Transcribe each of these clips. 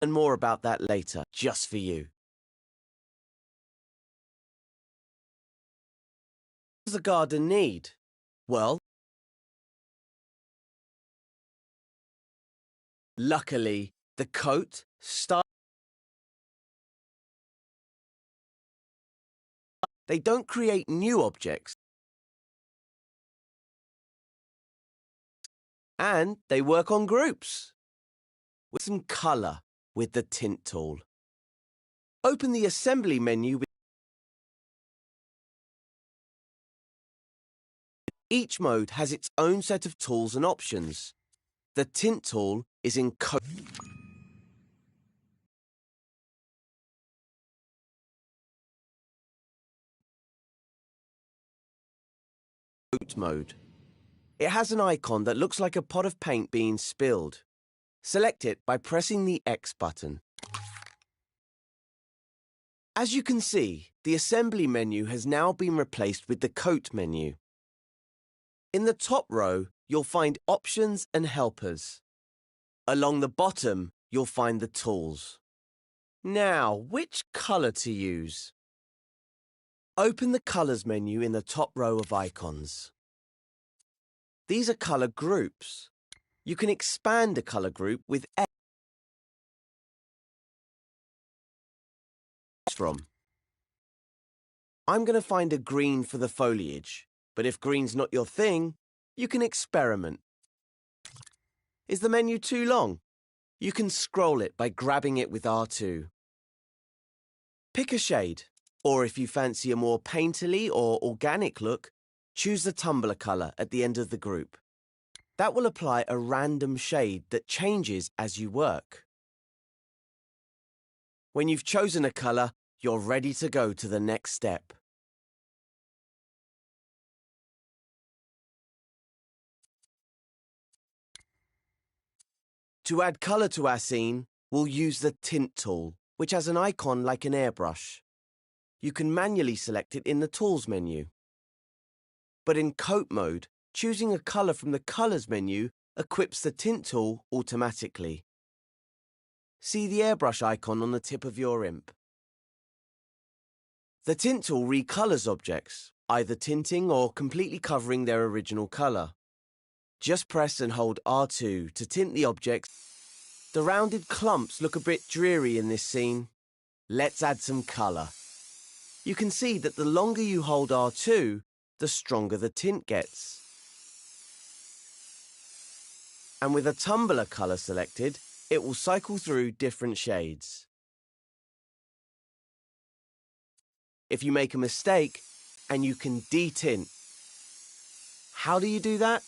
And more about that later, just for you. What does a garden need? Well, luckily, the coat, style, they don't create new objects. And they work on groups. With some colour with the tint tool. Open the assembly menu. Each mode has its own set of tools and options. The tint tool is in coat mode. It has an icon that looks like a pot of paint being spilled. Select it by pressing the X button. As you can see, the assembly menu has now been replaced with the coat menu. In the top row, you'll find options and helpers. Along the bottom, you'll find the tools. Now, which colour to use? Open the Colours menu in the top row of icons. These are colour groups. You can expand a colour group with X from. I'm going to find a green for the foliage, but if green's not your thing, you can experiment. Is the menu too long? You can scroll it by grabbing it with R2. Pick a shade, or if you fancy a more painterly or organic look, choose the tumbler colour at the end of the group. That will apply a random shade that changes as you work. When you've chosen a colour, you're ready to go to the next step. To add colour to our scene, we'll use the Tint tool, which has an icon like an airbrush. You can manually select it in the Tools menu. But in Coat mode, choosing a colour from the Colours menu equips the Tint tool automatically. See the airbrush icon on the tip of your imp. The Tint tool recolours objects, either tinting or completely covering their original colour. Just press and hold R2 to tint the objects. The rounded clumps look a bit dreary in this scene. Let's add some colour. You can see that the longer you hold R2, the stronger the tint gets. And with a tumbler colour selected, it will cycle through different shades. If you make a mistake, and you can detint. How do you do that?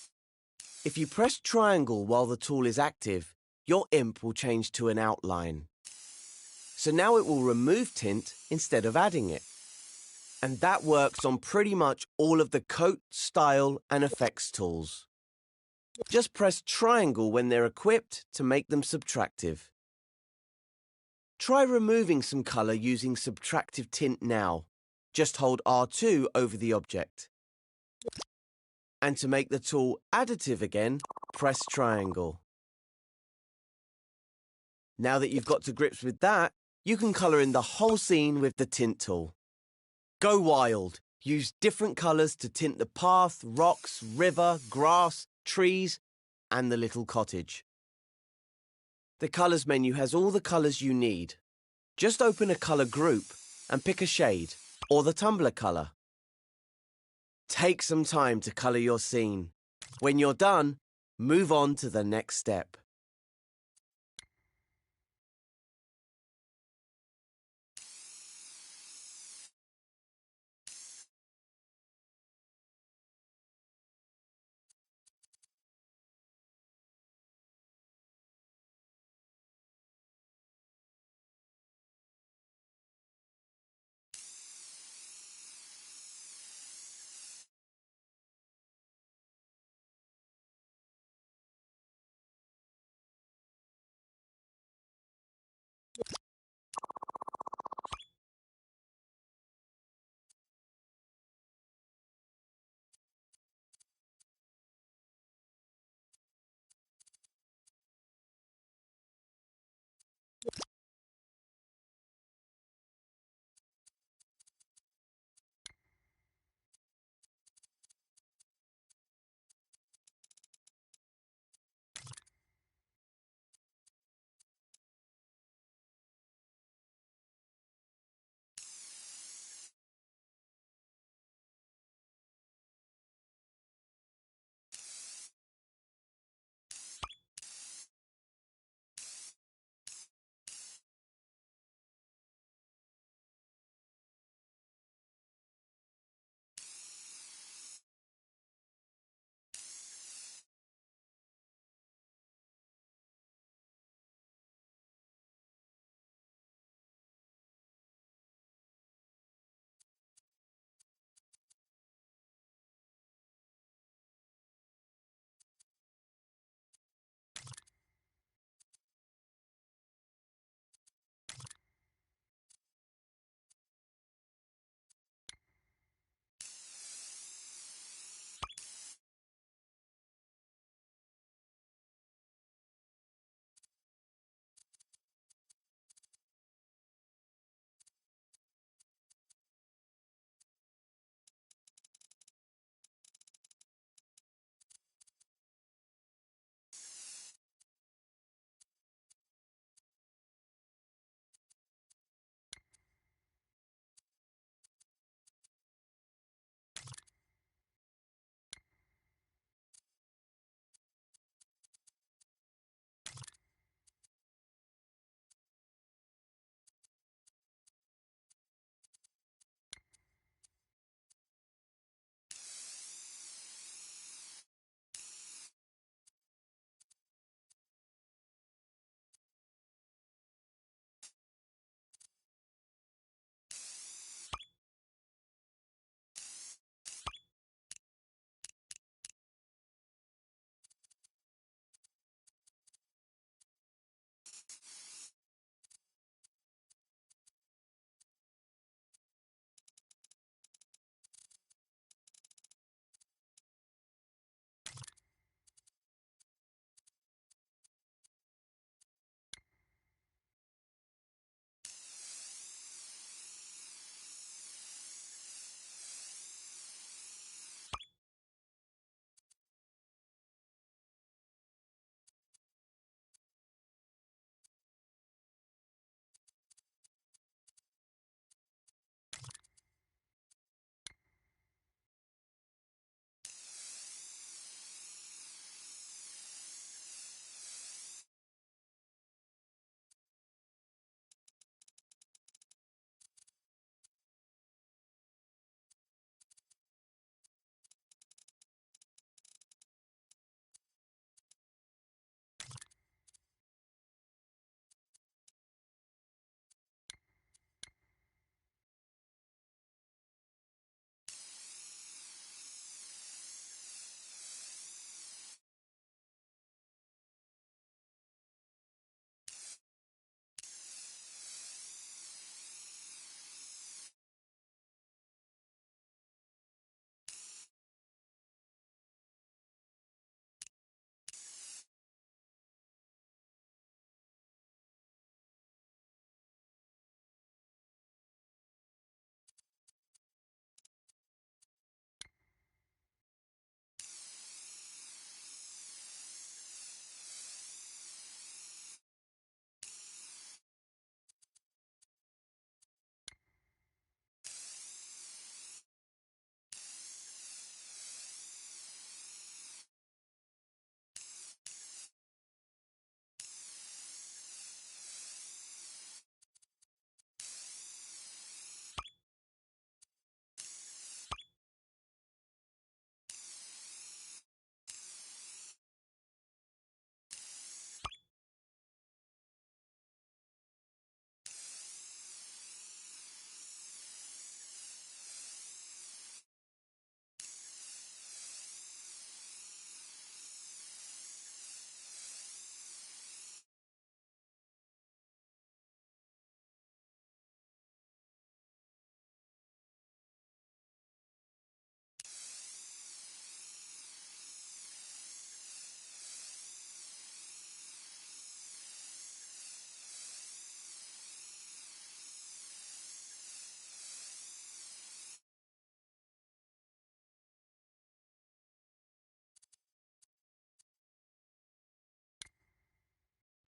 If you press triangle while the tool is active, your imp will change to an outline. So now it will remove tint instead of adding it. And that works on pretty much all of the coat, style and effects tools. Just press triangle when they're equipped to make them subtractive. Try removing some colour using subtractive tint now. Just hold R2 over the object. And to make the tool additive again, press triangle. Now that you've got to grips with that, you can colour in the whole scene with the tint tool. Go wild! Use different colours to tint the path, rocks, river, grass, trees, and the little cottage. The Colours menu has all the colours you need. Just open a colour group and pick a shade, or the tumbler colour. Take some time to colour your scene. When you're done, move on to the next step.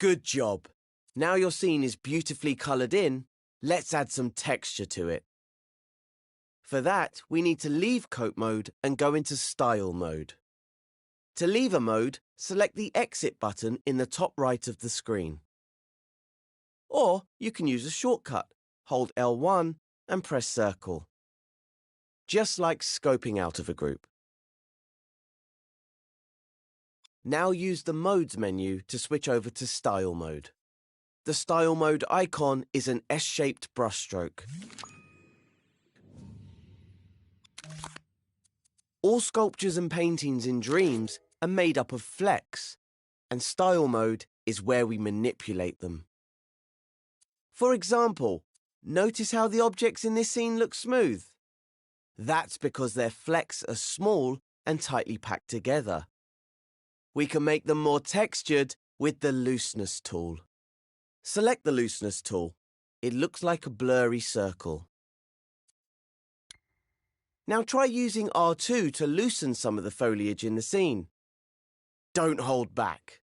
Good job. Now your scene is beautifully coloured in, let's add some texture to it. For that, we need to leave coat mode and go into style mode. To leave a mode, select the exit button in the top right of the screen. Or you can use a shortcut. Hold L1 and press circle. Just like scoping out of a group. Now use the Modes menu to switch over to Style mode. The Style mode icon is an S-shaped brushstroke. All sculptures and paintings in Dreams are made up of flecks, and Style mode is where we manipulate them. For example, notice how the objects in this scene look smooth. That's because their flecks are small and tightly packed together. We can make them more textured with the Looseness tool. Select the Looseness tool. It looks like a blurry circle. Now try using R2 to loosen some of the foliage in the scene. Don't hold back.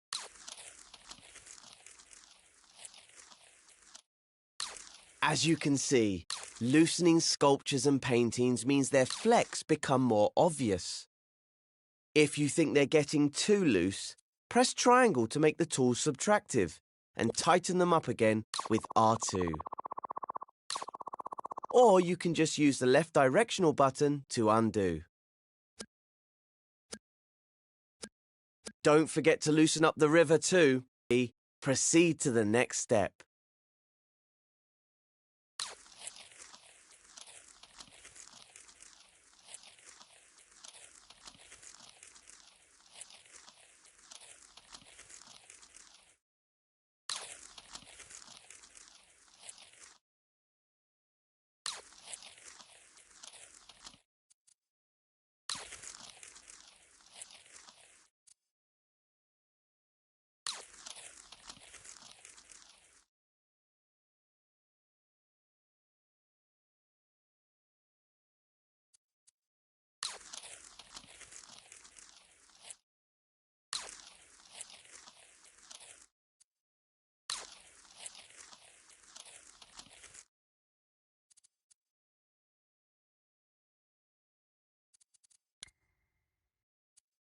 As you can see, loosening sculptures and paintings means their flecks become more obvious. If you think they're getting too loose, press triangle to make the tools subtractive and tighten them up again with R2. Or you can just use the left directional button to undo. Don't forget to loosen up the river too. Proceed to the next step.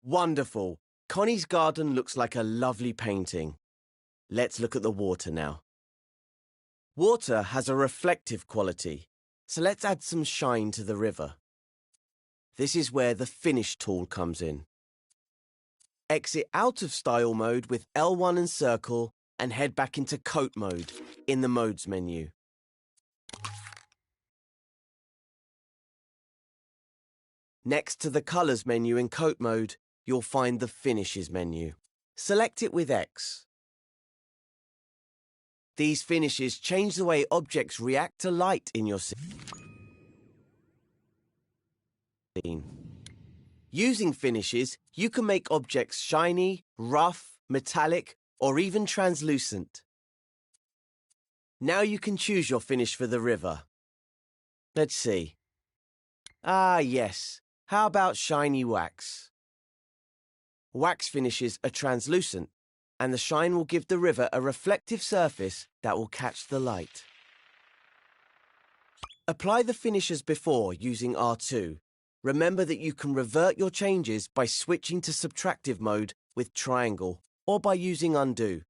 Wonderful! Connie's garden looks like a lovely painting. Let's look at the water now. Water has a reflective quality, so let's add some shine to the river. This is where the Finish tool comes in. Exit out of Style mode with L1 and circle and head back into Coat mode in the Modes menu. Next to the Colours menu in Coat mode, you'll find the Finishes menu. Select it with X. These finishes change the way objects react to light in your scene. Using finishes, you can make objects shiny, rough, metallic, or even translucent. Now you can choose your finish for the river. Let's see. Ah, yes. How about shiny wax? Wax finishes are translucent, and the shine will give the river a reflective surface that will catch the light. Apply the finish as before using R2. Remember that you can revert your changes by switching to subtractive mode with triangle or by using undo.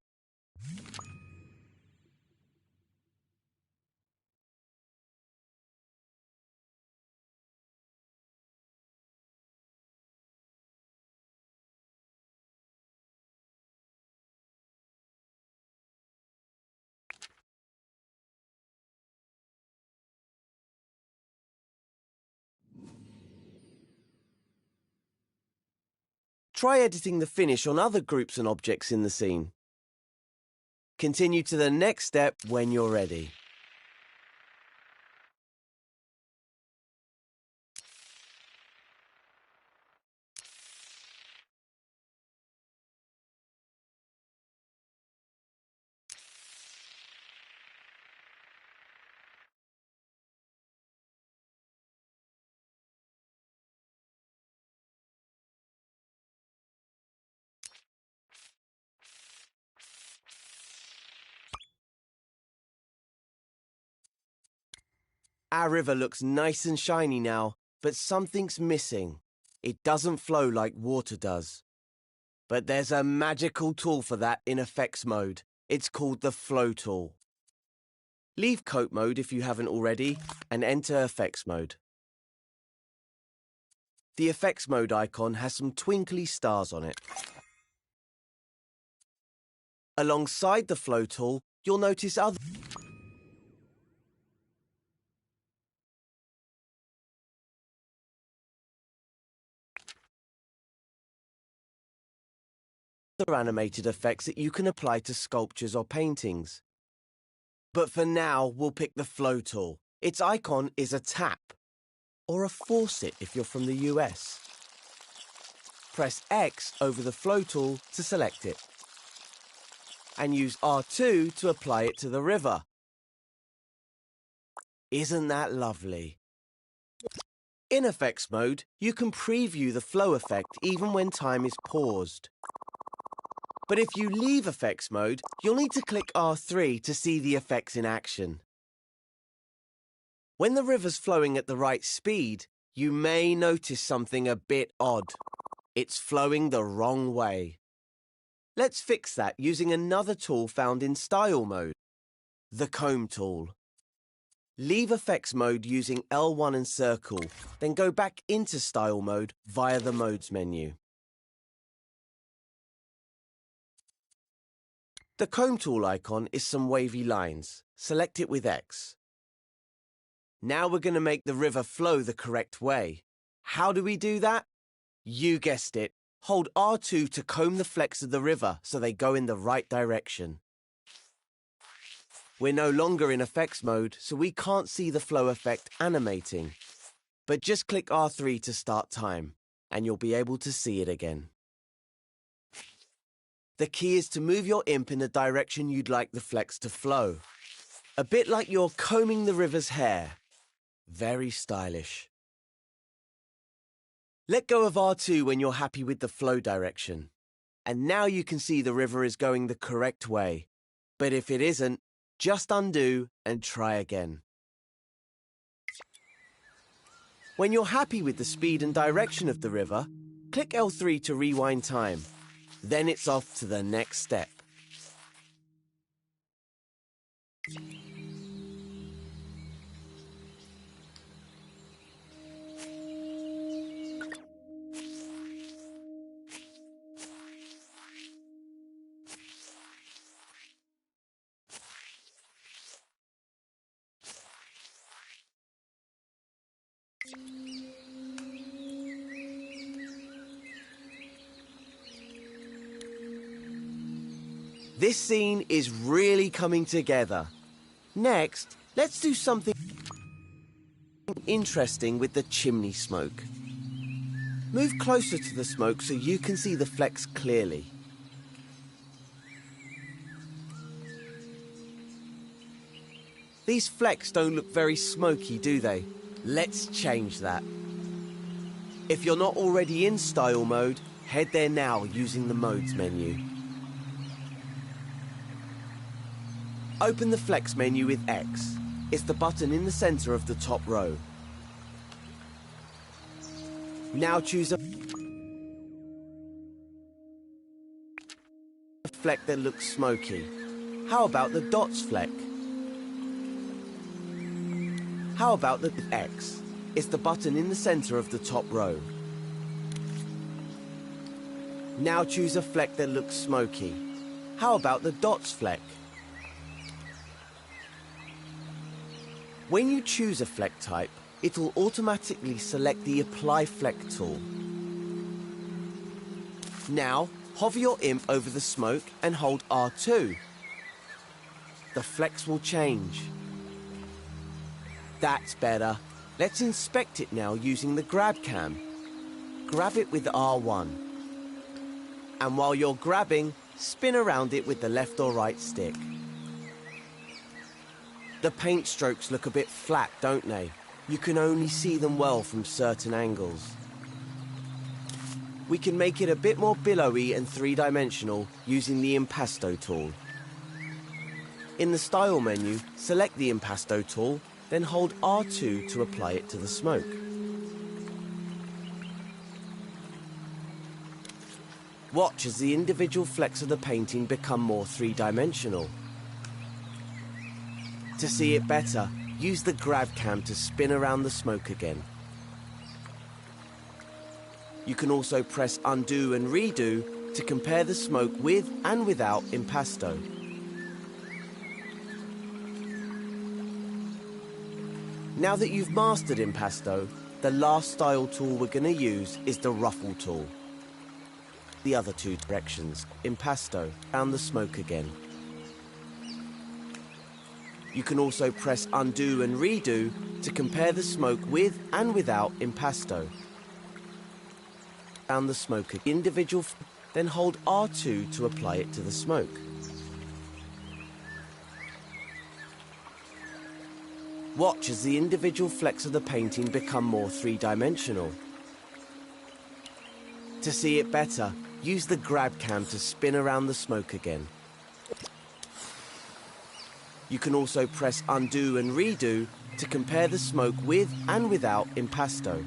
Try editing the finish on other groups and objects in the scene. Continue to the next step when you're ready. Our river looks nice and shiny now, but something's missing. It doesn't flow like water does. But there's a magical tool for that in effects mode. It's called the flow tool. Leave coat mode if you haven't already, and enter effects mode. The effects mode icon has some twinkly stars on it. Alongside the flow tool, you'll notice other animated effects that you can apply to sculptures or paintings. But for now, we'll pick the flow tool. Its icon is a tap, or a faucet if you're from the US. Press X over the flow tool to select it, and use R2 to apply it to the river. Isn't that lovely? In effects mode, you can preview the flow effect even when time is paused. But if you leave effects mode, you'll need to click R3 to see the effects in action. When the river's flowing at the right speed, you may notice something a bit odd. It's flowing the wrong way. Let's fix that using another tool found in Style mode, the Comb tool. Leave effects mode using L1 and circle, then go back into Style mode via the Modes menu. The Comb tool icon is some wavy lines. Select it with X. Now we're going to make the river flow the correct way. How do we do that? You guessed it. Hold R2 to comb the flecks of the river so they go in the right direction. We're no longer in effects mode, so we can't see the flow effect animating. But just click R3 to start time, and you'll be able to see it again. The key is to move your imp in the direction you'd like the flecks to flow. A bit like you're combing the river's hair. Very stylish. Let go of R2 when you're happy with the flow direction. And now you can see the river is going the correct way. But if it isn't, just undo and try again. When you're happy with the speed and direction of the river, click L3 to rewind time. Then it's off to the next step. This scene is really coming together. Next, let's do something interesting with the chimney smoke. Move closer to the smoke so you can see the flecks clearly. These flecks don't look very smoky, do they? Let's change that. If you're not already in Style mode, head there now using the Modes menu. Open the Flex menu with X. It's the button in the center of the top row. Now choose a fleck that looks smoky. How about the dots fleck? How about the X? It's the button in the center of the top row. Now choose a fleck that looks smoky. How about the dots fleck? When you choose a fleck type, it'll automatically select the Apply Fleck tool. Now, hover your imp over the smoke and hold R2. The flecks will change. That's better. Let's inspect it now using the grab cam. Grab it with R1. And while you're grabbing, spin around it with the left or right stick. The paint strokes look a bit flat, don't they? You can only see them well from certain angles. We can make it a bit more billowy and three-dimensional using the Impasto tool. In the Style menu, select the Impasto tool then hold R2 to apply it to the smoke. Watch as the individual flecks of the painting become more three-dimensional. To see it better, use the grab cam to spin around the smoke again. You can also press undo and redo to compare the smoke with and without impasto. Now that you've mastered impasto, the last style tool we're going to use is the ruffle tool. The other two directions, impasto, around the smoke again. You can also press undo and redo to compare the smoke with and without impasto. Around the smoke individual, then hold R2 to apply it to the smoke. Watch as the individual flecks of the painting become more three-dimensional. To see it better, use the grab cam to spin around the smoke again. You can also press undo and redo to compare the smoke with and without impasto.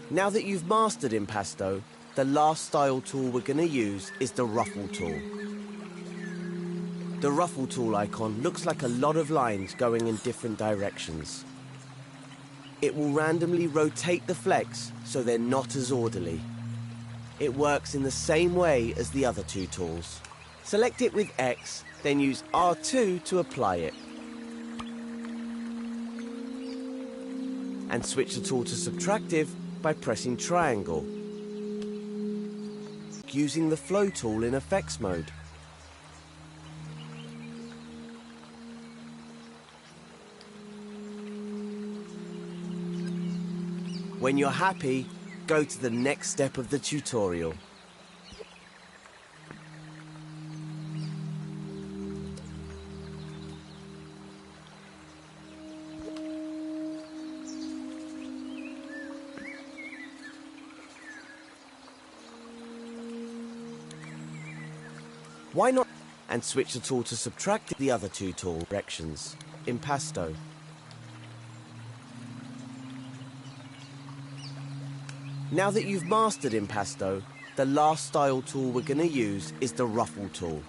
Now that you've mastered impasto, the last style tool we're going to use is the ruffle tool. The ruffle tool icon looks like a lot of lines going in different directions. It will randomly rotate the flecks so they're not as orderly. It works in the same way as the other two tools. Select it with X, then use R2 to apply it. And switch the tool to subtractive by pressing triangle. Using the flow tool in effects mode. When you're happy, go to the next step of the tutorial. Why not? And switch the tool to subtract the other two tool directions, impasto. Now that you've mastered impasto, the last style tool we're going to use is the ruffle tool.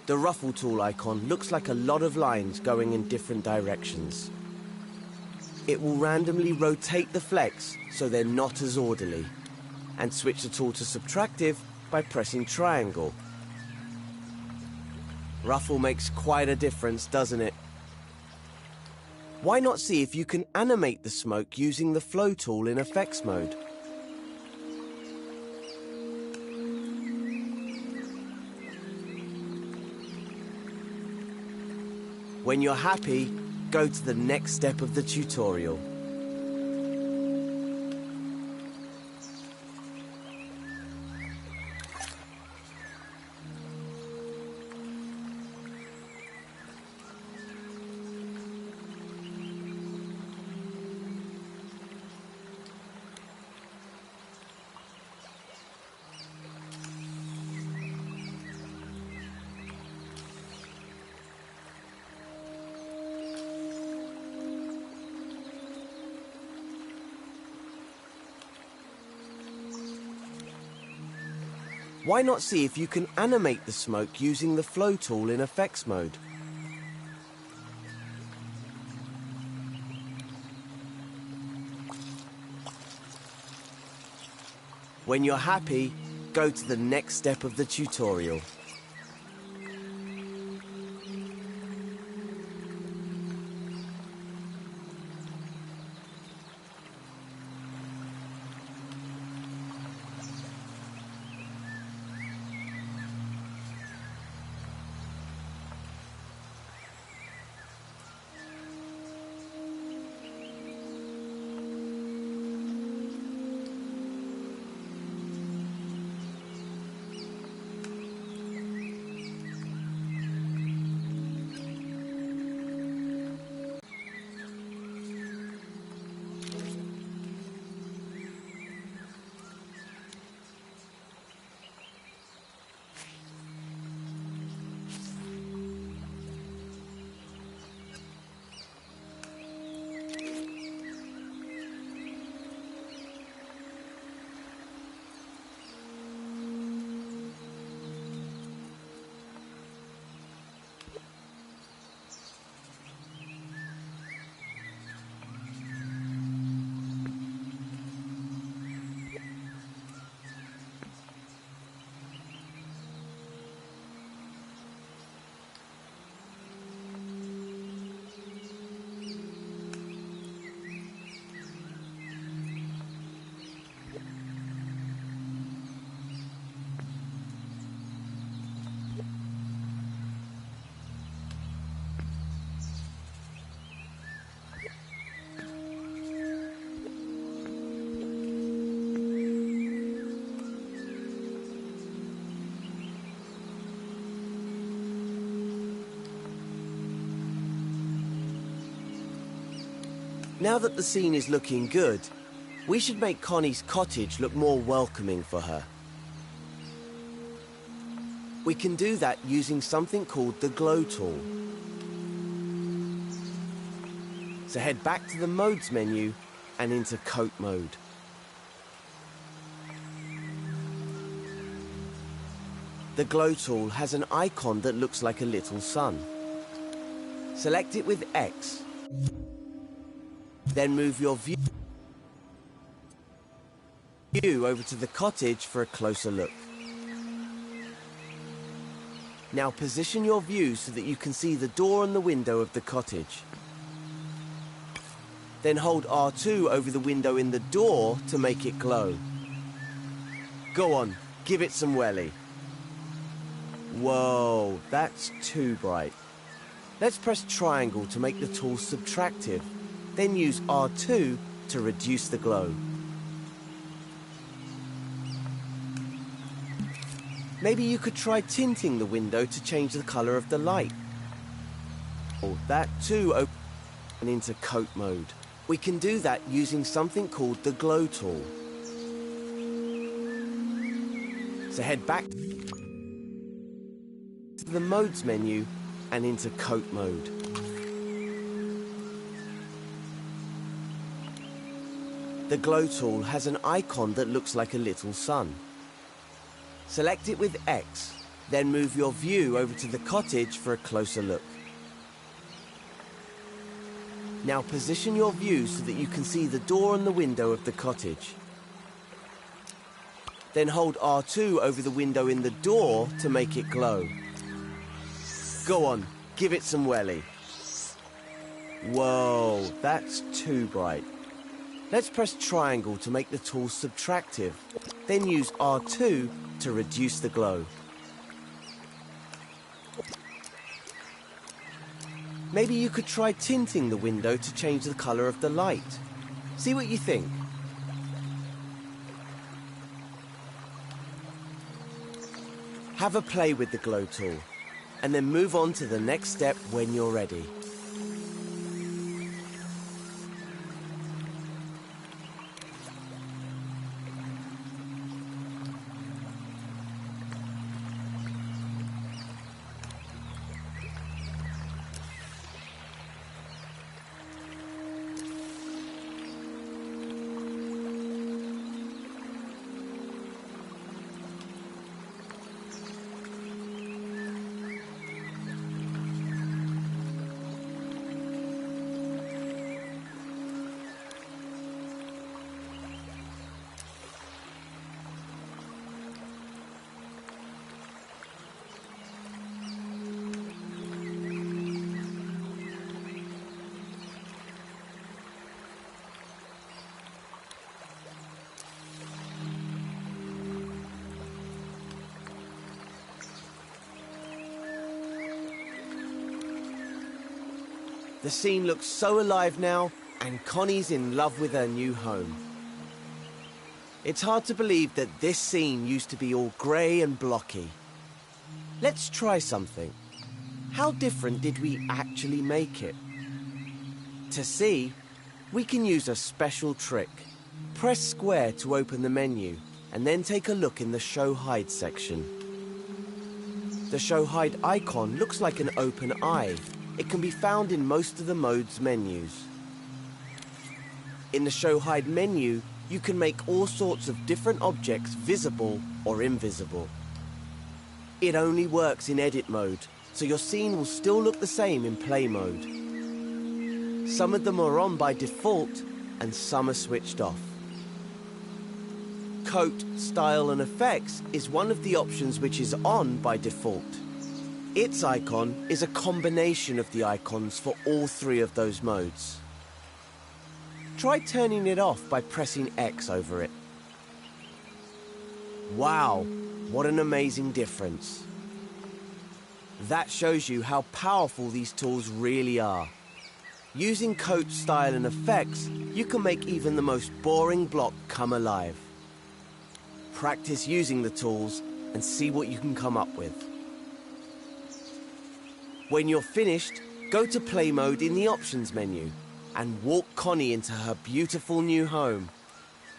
The ruffle tool icon looks like a lot of lines going in different directions. It will randomly rotate the flecks so they're not as orderly. And switch the tool to subtractive by pressing triangle. Ruffle makes quite a difference, doesn't it? Why not see if you can animate the smoke using the flow tool in effects mode? When you're happy, go to the next step of the tutorial. Why not see if you can animate the smoke using the flow tool in effects mode? When you're happy, go to the next step of the tutorial. Now that the scene is looking good, we should make Connie's cottage look more welcoming for her. We can do that using something called the Glow tool. So head back to the Modes menu and into Coat mode. The Glow tool has an icon that looks like a little sun. Select it with X. Then move your view over to the cottage for a closer look. Now position your view so that you can see the door and the window of the cottage. Then hold R2 over the window in the door to make it glow. Go on, give it some welly. Whoa, that's too bright. Let's press triangle to make the tool subtractive. Then use R2 to reduce the glow. Maybe you could try tinting the window to change the color of the light. Oh, that too open into Coat mode. We can do that using something called the Glow tool. So head back to the Modes menu and into Coat mode. The Glow tool has an icon that looks like a little sun. Select it with X, then move your view over to the cottage for a closer look. Now position your view so that you can see the door and the window of the cottage. Then hold R2 over the window in the door to make it glow. Go on, give it some welly. Whoa, that's too bright. Let's press triangle to make the tool subtractive. Then use R2 to reduce the glow. Maybe you could try tinting the window to change the color of the light. See what you think. Have a play with the Glow tool, and then move on to the next step when you're ready. The scene looks so alive now, and Connie's in love with her new home. It's hard to believe that this scene used to be all grey and blocky. Let's try something. How different did we actually make it? To see, we can use a special trick. Press square to open the menu, and then take a look in the Show Hide section. The Show Hide icon looks like an open eye. It can be found in most of the Modes menus. In the Show Hide menu, you can make all sorts of different objects visible or invisible. It only works in edit mode, so your scene will still look the same in play mode. Some of them are on by default, and some are switched off. Coat, Style and Effects is one of the options which is on by default. Its icon is a combination of the icons for all three of those modes. Try turning it off by pressing X over it. Wow, what an amazing difference. That shows you how powerful these tools really are. Using Coat, Style and Effects, you can make even the most boring block come alive. Practice using the tools and see what you can come up with. When you're finished, go to Play Mode in the Options menu. and walk Connie into her beautiful new home.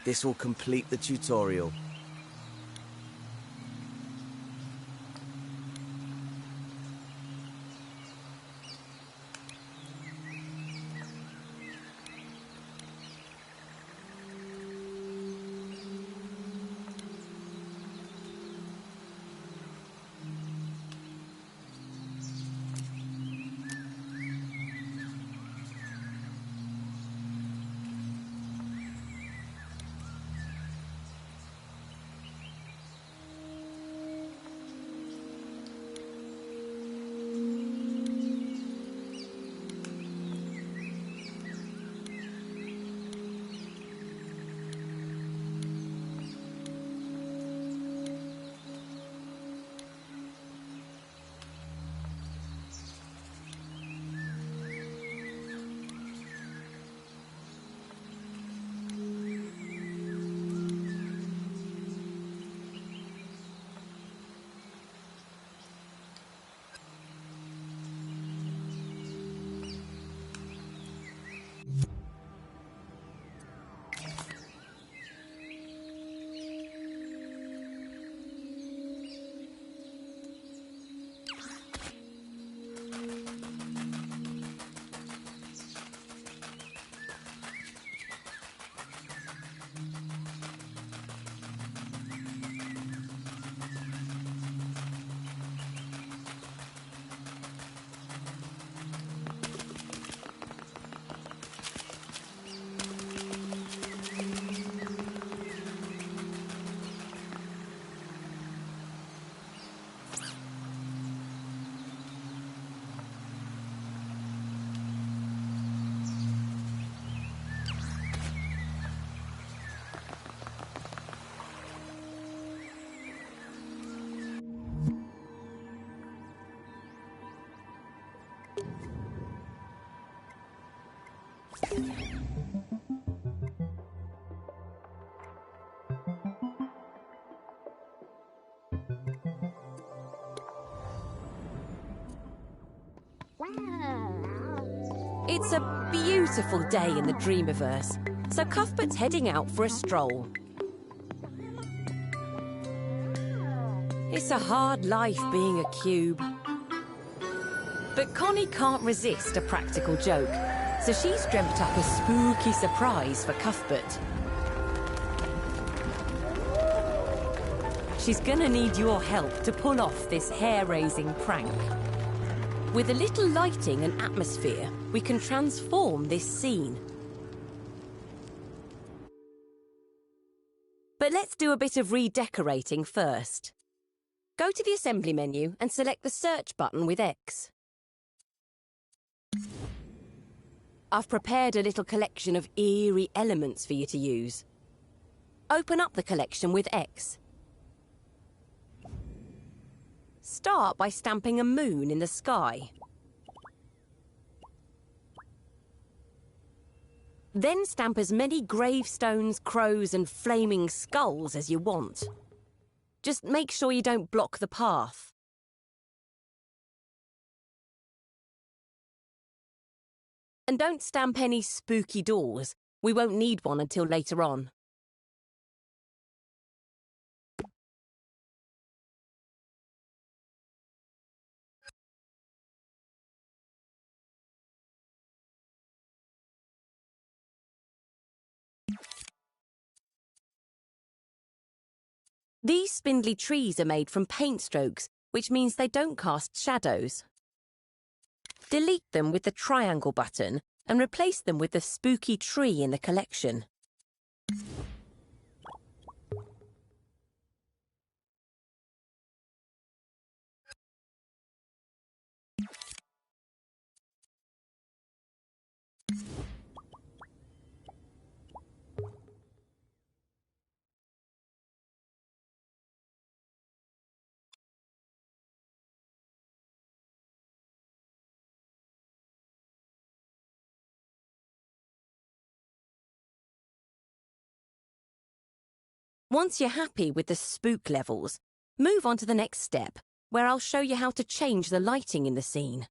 This will complete the tutorial. It's a beautiful day in the Dreamiverse, so Cuthbert's heading out for a stroll. It's a hard life being a cube. But Connie can't resist a practical joke, so she's dreamt up a spooky surprise for Cuthbert. She's gonna need your help to pull off this hair-raising prank. With a little lighting and atmosphere, we can transform this scene. But let's do a bit of redecorating first. Go to the assembly menu and select the search button with X. I've prepared a little collection of eerie elements for you to use. Open up the collection with X. Start by stamping a moon in the sky. Then stamp as many gravestones, crows, and flaming skulls as you want. Just make sure you don't block the path. And don't stamp any spooky doors. We won't need one until later on. These spindly trees are made from paint strokes, which means they don't cast shadows. Delete them with the triangle button and replace them with the spooky tree in the collection. Once you're happy with the spook levels, move on to the next step, where I'll show you how to change the lighting in the scene.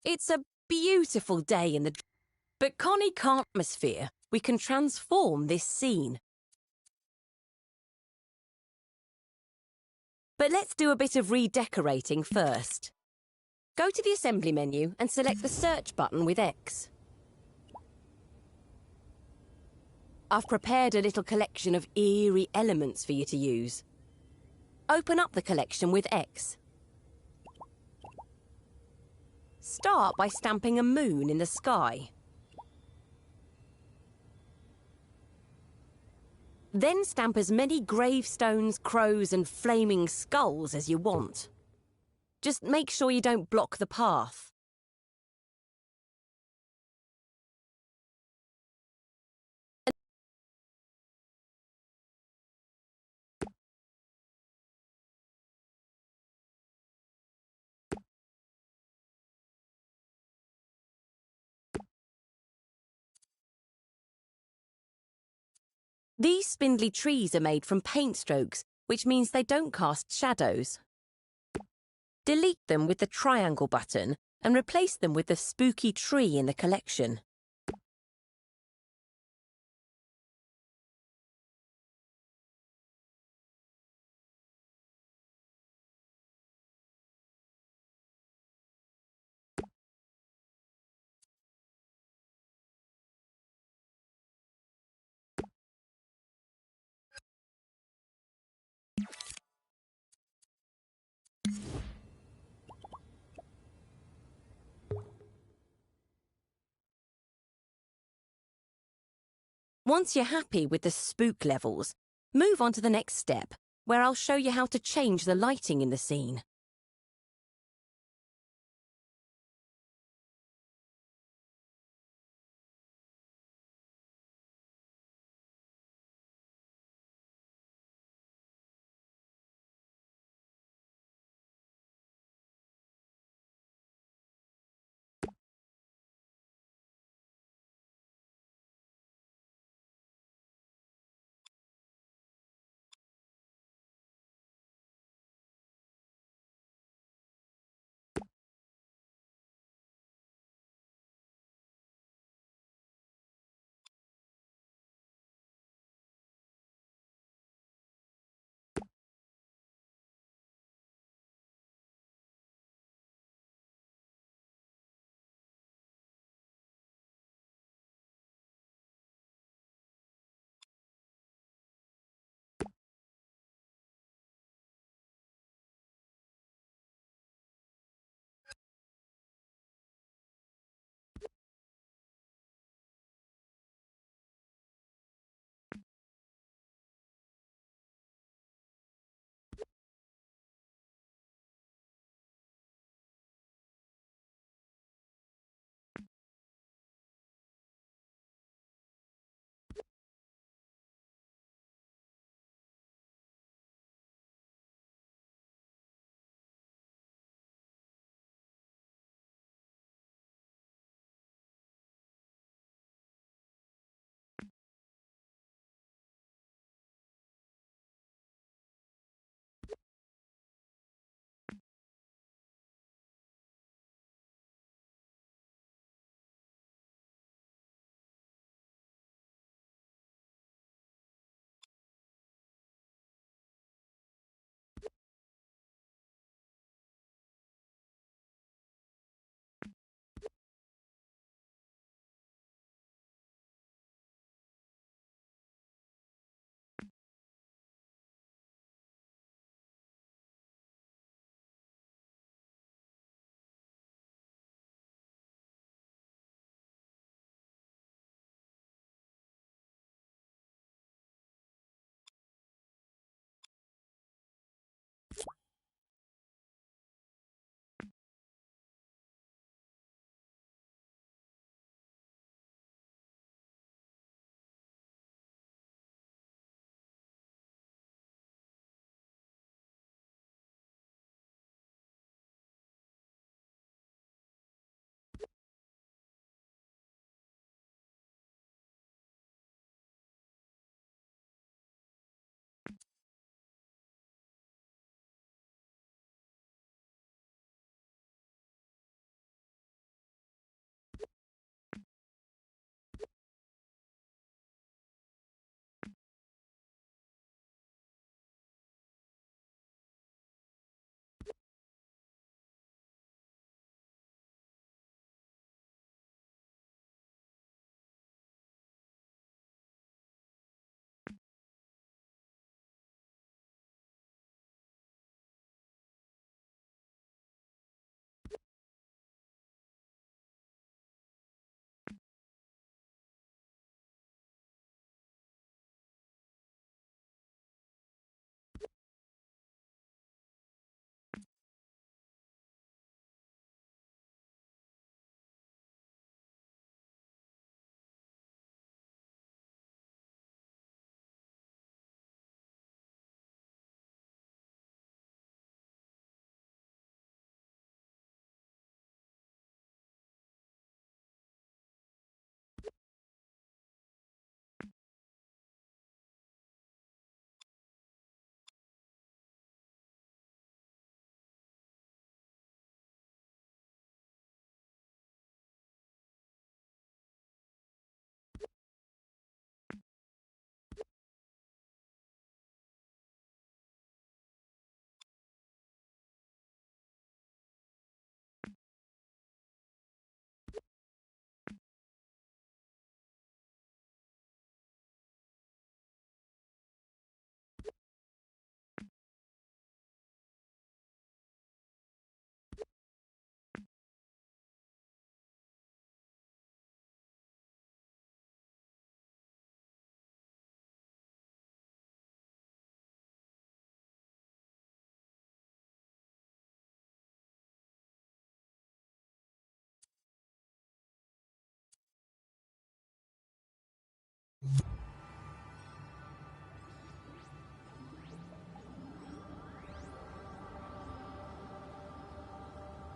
It's a beautiful day in the... But Connie can't atmosphere. We can transform this scene. But let's do a bit of redecorating first. Go to the assembly menu and select the search button with X. I've prepared a little collection of eerie elements for you to use. Open up the collection with X. Start by stamping a moon in the sky. Then stamp as many gravestones, crows and flaming skulls as you want. Just make sure you don't block the path. These spindly trees are made from paint strokes, which means they don't cast shadows. Delete them with the triangle button and replace them with the spooky tree in the collection. Once you're happy with the spook levels, move on to the next step, where I'll show you how to change the lighting in the scene.